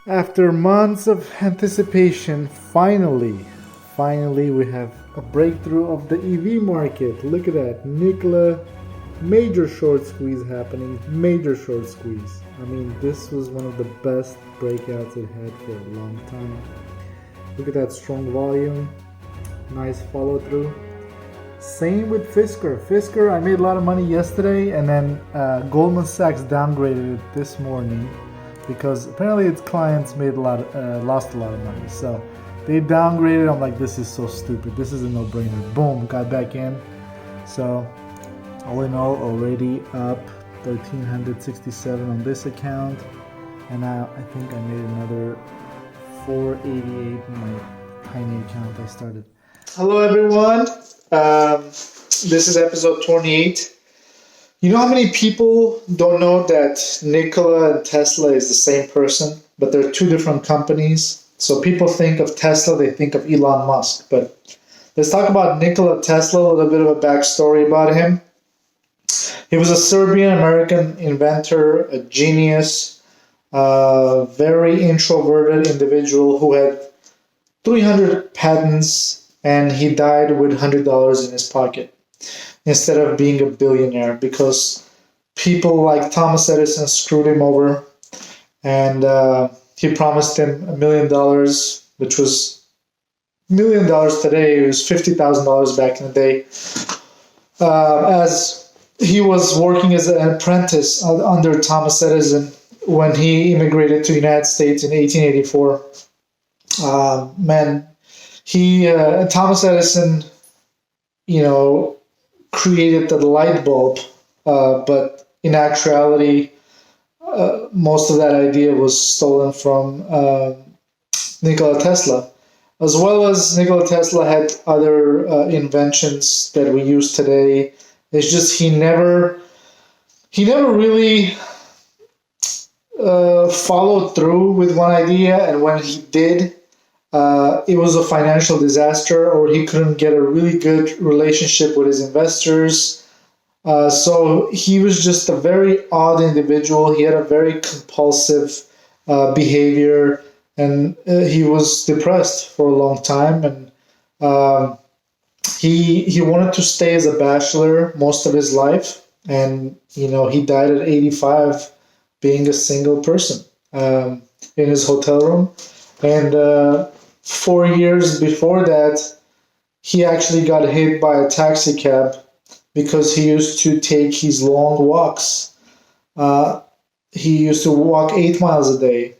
After months of anticipation, finally we have a breakthrough of the EV market. Look at that. Nikola, major short squeeze happening. Major short squeeze. I mean, this was one of the best breakouts it had for a long time. Look at that strong volume. Nice follow through. Same with Fisker. Fisker, I made a lot of money yesterday, and then Goldman Sachs downgraded it this morning because apparently its clients lost a lot of money. So they downgraded. I'm like, this is so stupid. This is a no-brainer. Boom, got back in. So all in all, already up 1,367 on this account, and now I think I made another 488 in my tiny account I started. Hello, everyone. This is episode 28. You know how many people don't know that Nikola and Tesla is the same person, but they're two different companies? So people think of Tesla, they think of Elon Musk. But let's talk about Nikola Tesla, a little bit of a backstory about him. He was a Serbian-American inventor, a genius, very introverted individual who had 300 patents, and he died with $100 in his pocket instead of being a billionaire because people like Thomas Edison screwed him over, and he promised him $1 million, which was $1 million today. It was $50,000 back in the day. As he was working as an apprentice under Thomas Edison when he immigrated to the United States in 1884. Thomas Edison, created the light bulb, but in actuality, most of that idea was stolen from Nikola Tesla. As well as Nikola Tesla had other inventions that we use today. It's just he never really followed through with one idea, and when he did, it was a financial disaster, or he couldn't get a really good relationship with his investors. So he was just a very odd individual. He had a very compulsive behavior, and he was depressed for a long time. And he wanted to stay as a bachelor most of his life, and he died at 85, being a single person in his hotel room. And 4 years before that, he actually got hit by a taxi cab because he used to take his long walks. He used to walk 8 miles a day.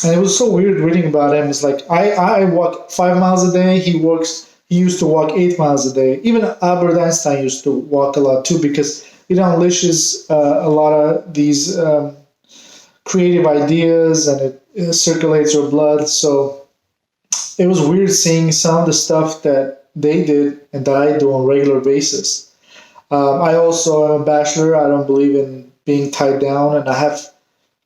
And it was so weird reading about him. It's like, I walk 5 miles a day. He used to walk 8 miles a day. Even Albert Einstein used to walk a lot too, because it unleashes a lot of these creative ideas, and it circulates your blood. So it was weird seeing some of the stuff that they did and that I do on a regular basis. I also am a bachelor. I don't believe in being tied down, and I have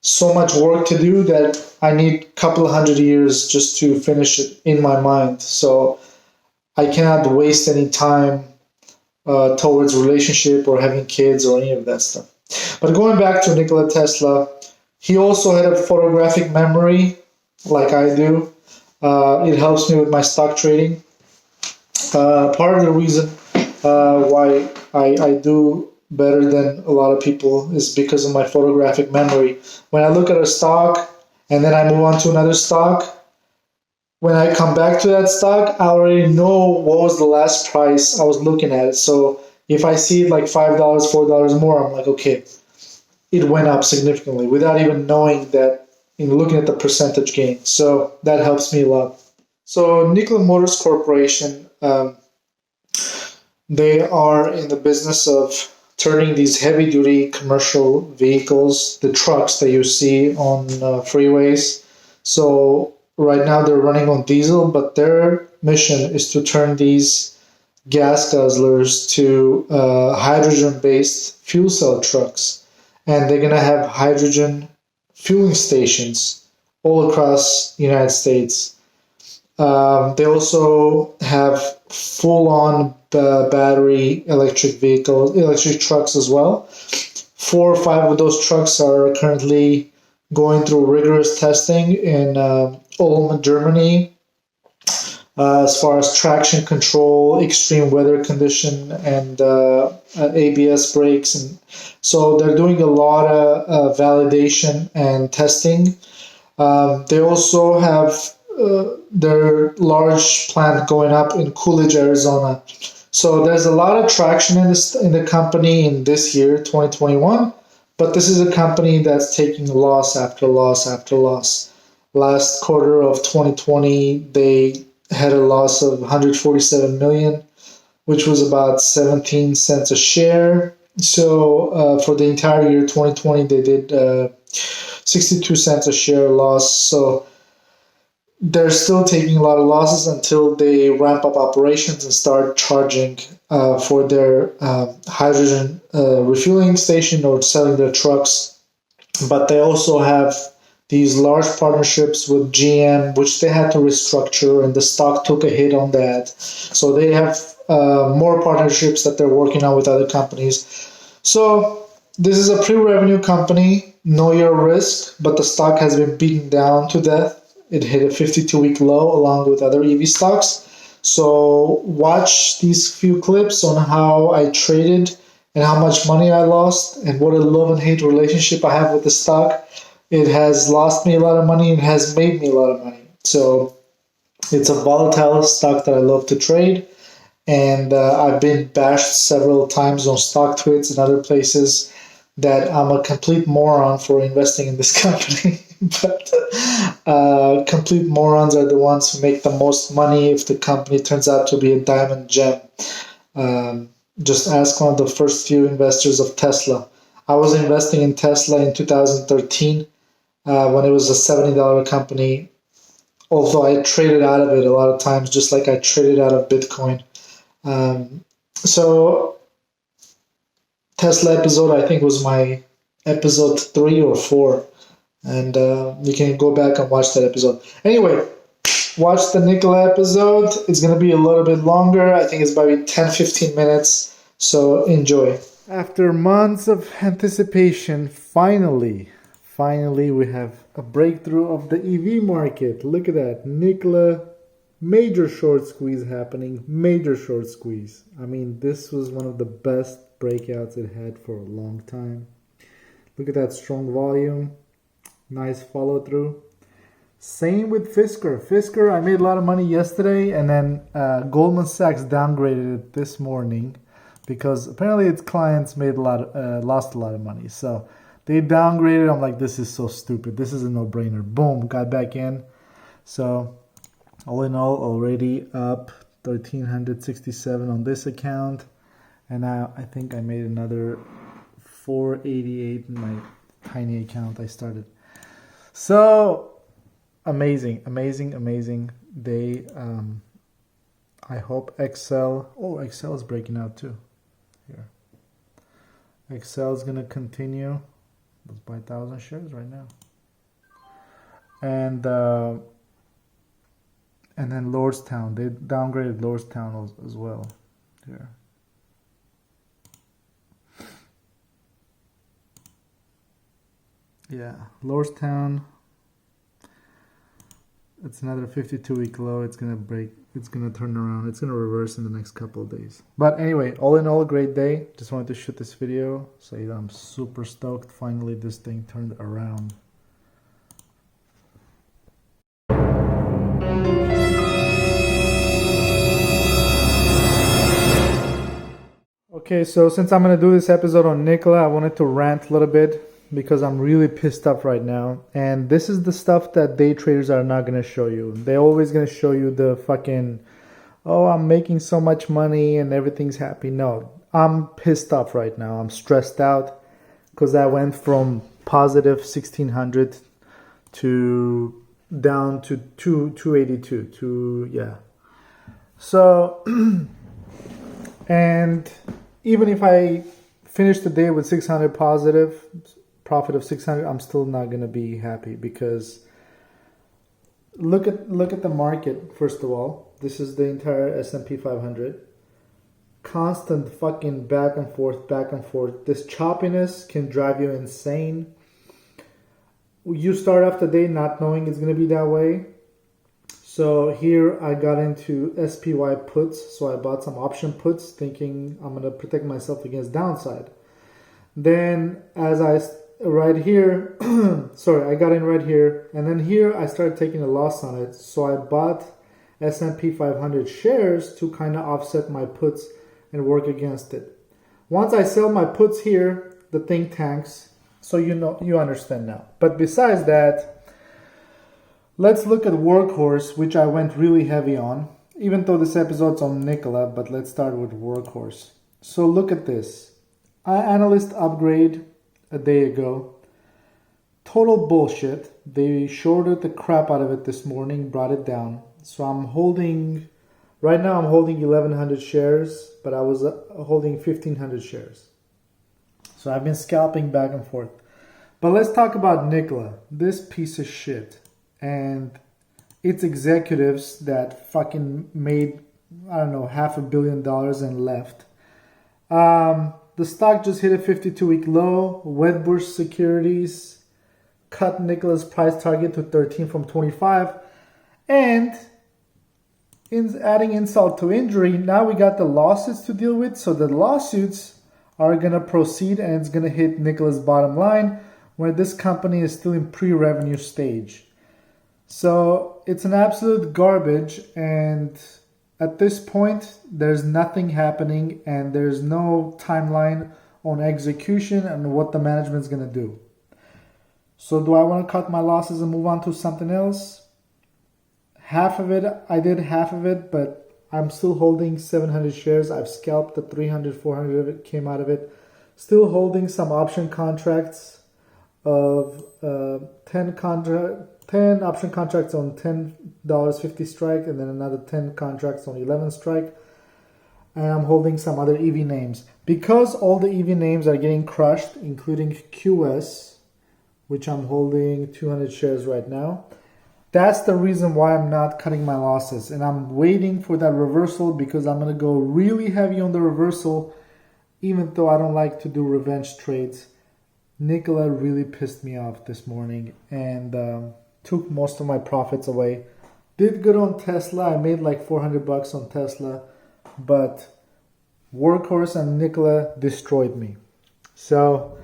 so much work to do that I need a couple of 100 years just to finish it in my mind. So I cannot waste any time towards relationship or having kids or any of that stuff. But going back to Nikola Tesla, he also had a photographic memory like I do. It helps me with my stock trading. Part of the reason why I do better than a lot of people is because of my photographic memory. When I look at a stock and then I move on to another stock, when I come back to that stock, I already know what was the last price I was looking at. So if I see it like $5, $4 more, I'm like, okay, it went up significantly without even knowing that, in looking at the percentage gain. So that helps me a lot. So Nikola Motors Corporation, they are in the business of turning these heavy-duty commercial vehicles, the trucks that you see on freeways. So right now they're running on diesel, but their mission is to turn these gas guzzlers to hydrogen-based fuel cell trucks. And they're going to have hydrogen fueling stations all across the United States. They also have full-on battery electric trucks as well. 4 or 5 of those trucks are currently going through rigorous testing in Ulm, Germany, as far as traction control, extreme weather condition, and ABS brakes. And so they're doing a lot of validation and testing. They also have their large plant going up in Coolidge, Arizona. So there's a lot of traction in the company in this year, 2021. But this is a company that's taking loss after loss after loss. Last quarter of 2020, they had a loss of 147 million, which was about 17 cents a share. So for the entire year 2020, they did 62 cents a share loss. So they're still taking a lot of losses until they ramp up operations and start charging for their hydrogen refueling station or selling their trucks. But they also have these large partnerships with GM, which they had to restructure, and the stock took a hit on that. So they have more partnerships that they're working on with other companies. So this is a pre-revenue company, know your risk, but the stock has been beaten down to death. It hit a 52-week low along with other EV stocks. So watch these few clips on how I traded and how much money I lost and what a love and hate relationship I have with the stock. It has lost me a lot of money and has made me a lot of money. So it's a volatile stock that I love to trade. And I've been bashed several times on Stock Twits and other places that I'm a complete moron for investing in this company. But complete morons are the ones who make the most money if the company turns out to be a diamond gem. Just ask one of the first few investors of Tesla. I was investing in Tesla in 2013 when it was a $70 company, although I traded out of it a lot of times, just like I traded out of Bitcoin. So Tesla episode, I think, was my episode 3 or 4. And you can go back and watch that episode. Anyway, watch the Nikola episode. It's going to be a little bit longer. I think it's about 10-15 minutes. So enjoy. After months of anticipation, finally, we have a breakthrough of the EV market. Look at that. Nikola, major short squeeze happening. Major short squeeze. I mean, this was one of the best breakouts it had for a long time. Look at that strong volume. Nice follow through. Same with Fisker. Fisker, I made a lot of money yesterday, and then Goldman Sachs downgraded it this morning because apparently its clients lost a lot of money. So they downgraded. I'm like, this is so stupid. This is a no-brainer. Boom, got back in. So all in all, already up 1,367 on this account, and now I think I made another 488 in my tiny account I started. So amazing day. I hope Excel is breaking out too here. Excel is gonna continue. Let's buy 1,000 shares right now. And then Lordstown, they downgraded Lordstown as well here. Yeah, Lordstown, it's another 52-week low. It's going to break. It's going to turn around. It's going to reverse in the next couple of days. But anyway, all in all, a great day. Just wanted to shoot this video. Say that I'm super stoked. Finally, this thing turned around. Okay, so since I'm going to do this episode on Nikola, I wanted to rant a little bit because I'm really pissed off right now. And this is the stuff that day traders are not going to show you. They're always going to show you the fucking, oh, I'm making so much money and everything's happy. No, I'm pissed off right now. I'm stressed out because I went from positive 1,600 to down to 282 yeah. So, and even if I finish the day with 600 positive, profit of 600, I'm still not going to be happy because look at the market. First of all, this is the entire S&P 500. Constant fucking back and forth. This choppiness can drive you insane. you start off the day not knowing it's going to be that way. So here I got into SPY puts. So I bought some option puts thinking I'm going to protect myself against downside. Then as I right here, sorry, I got in right here. And then here I started taking a loss on it. So I bought S&P 500 shares to kind of offset my puts and work against it. Once I sell my puts here, the thing tanks. So you understand now. But besides that, let's look at Workhorse, which I went really heavy on. Even though this episode's on Nikola, but let's start with Workhorse. So look at this. Analyst upgrade a day ago. Total bullshit. They shorted the crap out of it this morning, brought it down. So I'm holding, right now I'm holding 1,100 shares, but I was holding 1,500 shares. So I've been scalping back and forth. But let's talk about Nikola, this piece of shit, and its executives that fucking made, I don't know, $500 million and left. The stock just hit a 52-week low. Wedbush Securities cut Nikola's price target to 13 from 25. And in adding insult to injury, now we got the lawsuits to deal with. So the lawsuits are going to proceed and it's going to hit Nikola's bottom line where this company is still in pre-revenue stage. So it's an absolute garbage, and at this point there's nothing happening and there's no timeline on execution and what the management is going to do. So do I want to cut my losses and move on to something else? Half of it, I did half of it, but I'm still holding 700 shares. I've scalped the 300, 400 of it came out of it. Still holding some option contracts of 10 option contracts on $10.50 strike, and then another 10 contracts on 11 strike. And I'm holding some other EV names. Because all the EV names are getting crushed, including QS, which I'm holding 200 shares right now. That's the reason why I'm not cutting my losses. And I'm waiting for that reversal because I'm going to go really heavy on the reversal, even though I don't like to do revenge trades. Nikola really pissed me off this morning and took most of my profits away. Did good on Tesla. I made like $400 on Tesla. But Workhorse and Nikola destroyed me. So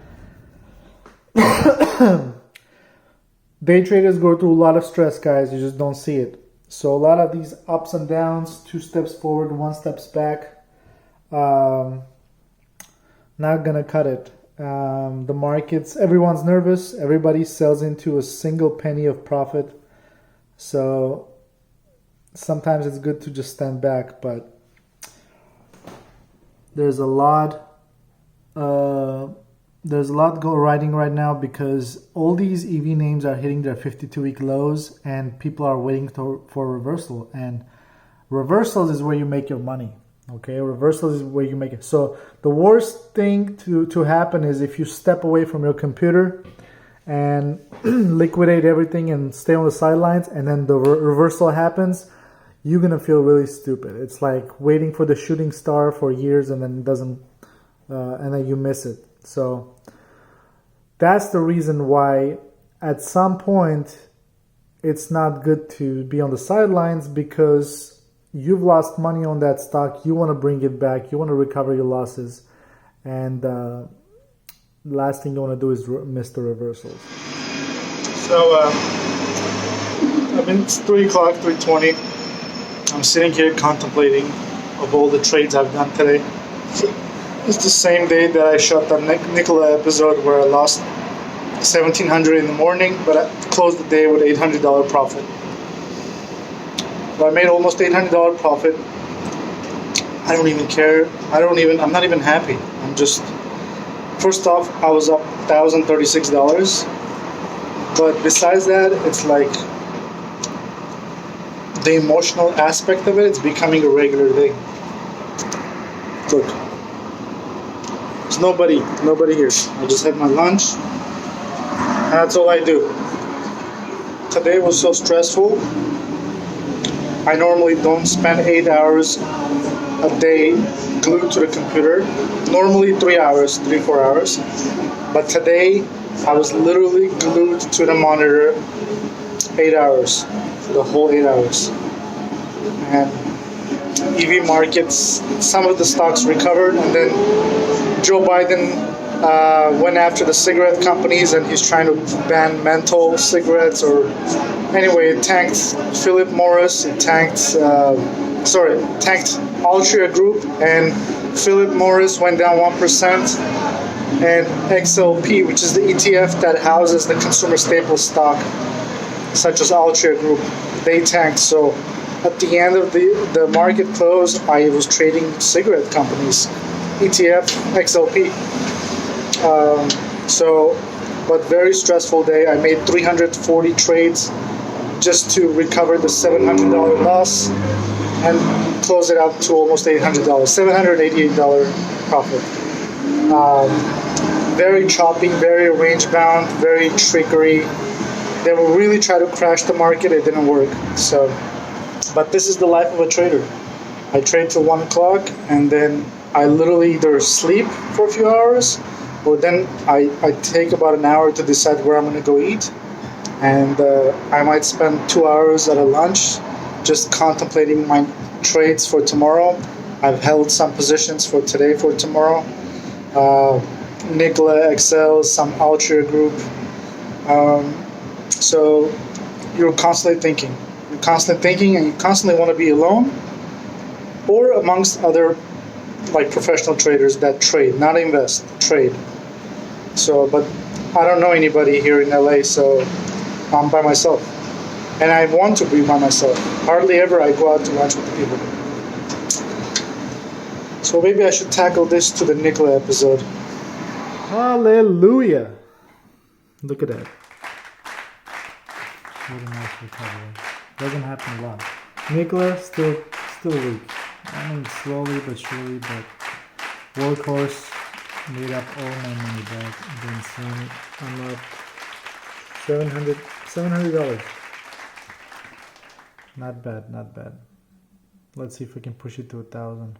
day traders go through a lot of stress, guys. You just don't see it. So a lot of these ups and downs, 2 steps forward, 1 steps back. Not gonna cut it. The markets, everyone's nervous. Everybody sells into a single penny of profit. So sometimes it's good to just stand back, but there's a lot riding right now because all these EV names are hitting their 52-week lows and people are waiting for reversal. And reversals is where you make your money. Okay, reversals is where you make it. So the worst thing to happen is if you step away from your computer and liquidate everything and stay on the sidelines, and then the reversal happens, you're gonna feel really stupid. It's like waiting for the shooting star for years and then it doesn't, and then you miss it. So that's the reason why at some point it's not good to be on the sidelines, because you've lost money on that stock. You want to bring it back. You want to recover your losses. And the last thing you want to do is miss the reversals. So, I mean, it's 3 o'clock, 3:20. I'm sitting here contemplating of all the trades I've done today. It's the same day that I shot the Nikola episode where I lost $1,700 in the morning, but I closed the day with $800 profit. So I made almost $800 profit. I don't even care. I'm not even happy. I'm just, first off, I was up $1,036. But besides that, it's like the emotional aspect of it, it's becoming a regular thing. Look, there's nobody here. I just had my lunch, and that's all I do. Today was so stressful. I normally don't spend 8 hours a day glued to the computer. Normally 3 hours, 3-4 hours. But today I was literally glued to the monitor 8 hours, the whole 8 hours. And EV markets, some of the stocks recovered, and then Joe Biden went after the cigarette companies, and he's trying to ban menthol cigarettes. Or anyway, it tanked Philip Morris. It tanked tanked Altria Group, and Philip Morris went down 1%. And XLP, which is the ETF that houses the consumer staple stock, such as Altria Group, they tanked. So at the end of the market close, I was trading cigarette companies, ETF, XLP. But very stressful day. I made 340 trades just to recover the $700 loss and close it out to almost $800, $788 profit. Very choppy, very range bound, very trickery. They will really try to crash the market. It didn't work. So, but this is the life of a trader. I trade till 1 o'clock, and then I literally either sleep for a few hours, or then I take about an hour to decide where I'm going to go eat. And I might spend 2 hours at a lunch just contemplating my trades for tomorrow. I've held some positions for today, for tomorrow. Nikola Excel, some Altria Group. So you're constantly thinking. You're constantly thinking, and you constantly want to be alone or amongst other like professional traders that trade, not invest, trade. So, but I don't know anybody here in LA, so I'm by myself. And I want to be by myself. Hardly ever I go out to lunch with the people. So maybe I should tackle this to the Nikola episode. Hallelujah! Look at that. What a nice recovery. Doesn't happen a lot. Nikola still weak. I mean, slowly but surely, but Workhorse made up all my money back. Then soon I'm up $700. Not bad, not bad. Let's see if we can push it to 1,000.